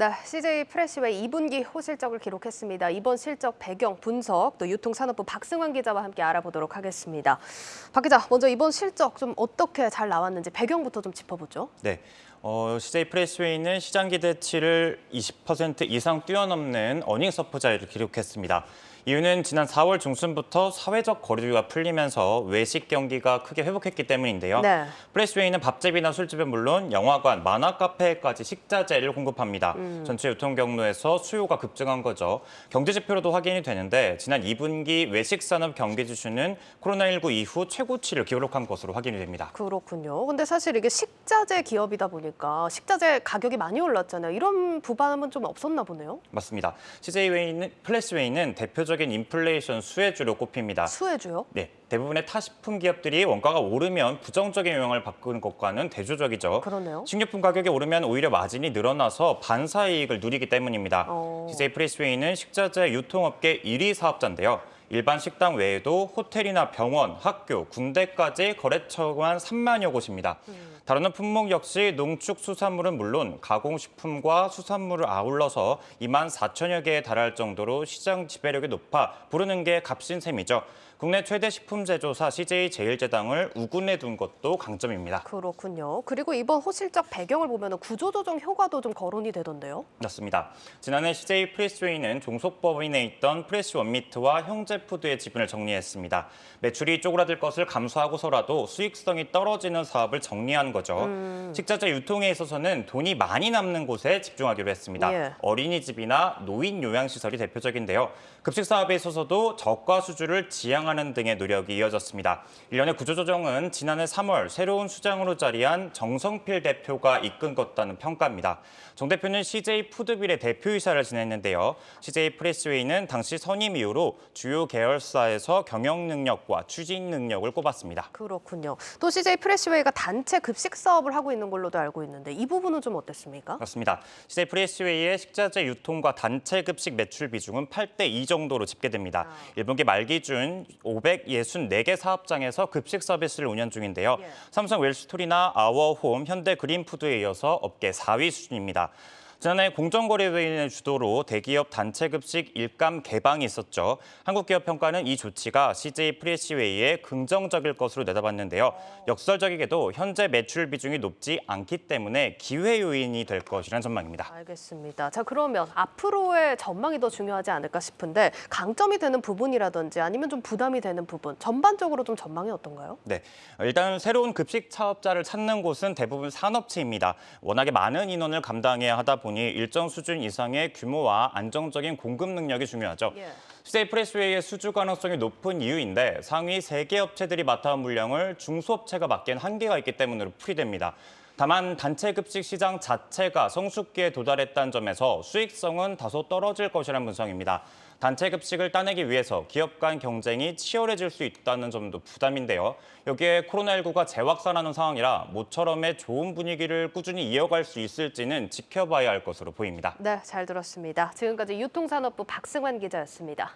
네, CJ 프레시웨이 2분기 호실적을 기록했습니다. 이번 실적 배경, 분석, 또 유통산업부 박승환 기자와 함께 알아보도록 하겠습니다. 박 기자, 먼저 이번 실적 좀 어떻게 잘 나왔는지 배경부터 좀 짚어보죠. 네, CJ 프레시웨이는 시장 기대치를 20% 이상 뛰어넘는 어닝 서프라이즈를 기록했습니다. 이유는 지난 4월 중순부터 사회적 거리두기가 풀리면서 외식 경기가 크게 회복했기 때문인데요. 네. 프레시웨이는 밥집이나 술집은 물론 영화관, 만화 카페까지 식자재를 공급합니다. 전체 유통 경로에서 수요가 급증한 거죠. 경제 지표로도 확인이 되는데 지난 2분기 외식 산업 경기 지수는 코로나19 이후 최고치를 기록한 것으로 확인이 됩니다. 그렇군요. 근데 사실 이게 식자재 기업이다 보니까 식자재 가격이 많이 올랐잖아요. 이런 부담은 좀 없었나 보네요. 맞습니다. 프레시웨이는 대표적인 인플레이션 수혜주로 꼽힙니다. 수혜주요? 네, 대부분의 타식품 기업들이 원가가 오르면 부정적인 영향을 받는 것과는 대조적이죠. 그러네요. 식료품 가격이 오르면 오히려 마진이 늘어나서 반사이익을 누리기 때문입니다. CJ 프레시웨이는 식자재 유통업계 1위 사업자인데요. 일반 식당 외에도 호텔이나 병원, 학교, 군대까지 거래처가 3만여 곳입니다. 다루는 품목 역시 농축수산물은 물론 가공식품과 수산물을 아울러서 2만 4천여 개에 달할 정도로 시장 지배력이 높아 부르는 게 값인 셈이죠. 국내 최대 식품 제조사 CJ 제일제당을 우군에 둔 것도 강점입니다. 그렇군요. 그리고 이번 호실적 배경을 보면 구조조정 효과도 좀 거론이 되던데요. 맞습니다. 지난해 CJ 프레시웨이는 종속법인에 있던 프레시 원미트와 형제푸드의 지분을 정리했습니다. 매출이 쪼그라들 것을 감수하고서라도 수익성이 떨어지는 사업을 정리한 거죠. 식자재 유통에 있어서는 돈이 많이 남는 곳에 집중하기로 했습니다. 예. 어린이집이나 노인 요양시설이 대표적인데요. 급식 사업에 있어서도 저가 수주를 지향하는 등의 노력이 이어졌습니다. 일련의 구조조정은 지난해 3월 새로운 수장으로 자리한 정성필 대표가 이끈 것다는 평가입니다. 정 대표는 CJ 푸드빌의 대표이사를 지냈는데요. CJ 프레시웨이는 당시 선임 이후로 주요 계열사에서 경영 능력과 추진 능력을 꼽았습니다. 그렇군요. 또 CJ 프레시웨이가 단체 급식 사업을 하고 있는 걸로도 알고 있는데 이 부분은 좀 어땠습니까? 그렇습니다. CJ 프레시웨이의 식자재 유통과 단체 급식 매출 비중은 8대 2 정도로 집계됩니다. 1분기 말 기준 564개 사업장에서 급식 서비스를 운영 중인데요. 예. 삼성 웰스토리나 아워홈, 현대 그린푸드에 이어서 업계 4위 수준입니다. 지난해 공정거래위원회 주도로 대기업 단체 급식 일감 개방이 있었죠. 한국기업평가는 이 조치가 CJ 프레시웨이에 긍정적일 것으로 내다봤는데요. 역설적이게도 현재 매출 비중이 높지 않기 때문에 기회 요인이 될 것이라는 전망입니다. 알겠습니다. 자, 그러면 앞으로의 전망이 더 중요하지 않을까 싶은데 강점이 되는 부분이라든지 아니면 좀 부담이 되는 부분, 전반적으로 좀 전망이 어떤가요? 네, 일단 새로운 급식 사업자를 찾는 곳은 대부분 산업체입니다. 워낙에 많은 인원을 감당해야 하다 보니 일정 수준 이상의 규모와 안정적인 공급 능력이 중요하죠. 예. CJ 프레시웨이의 수주 가능성이 높은 이유인데 상위 3개 업체들이 맡아온 물량을 중소업체가 맡기엔 한계가 있기 때문으로 풀이됩니다. 다만 단체 급식 시장 자체가 성숙기에 도달했다는 점에서 수익성은 다소 떨어질 것이라는 분석입니다. 단체 급식을 따내기 위해서 기업 간 경쟁이 치열해질 수 있다는 점도 부담인데요. 여기에 코로나19가 재확산하는 상황이라 모처럼의 좋은 분위기를 꾸준히 이어갈 수 있을지는 지켜봐야 할 것으로 보입니다. 네, 잘 들었습니다. 지금까지 유통산업부 박승환 기자였습니다.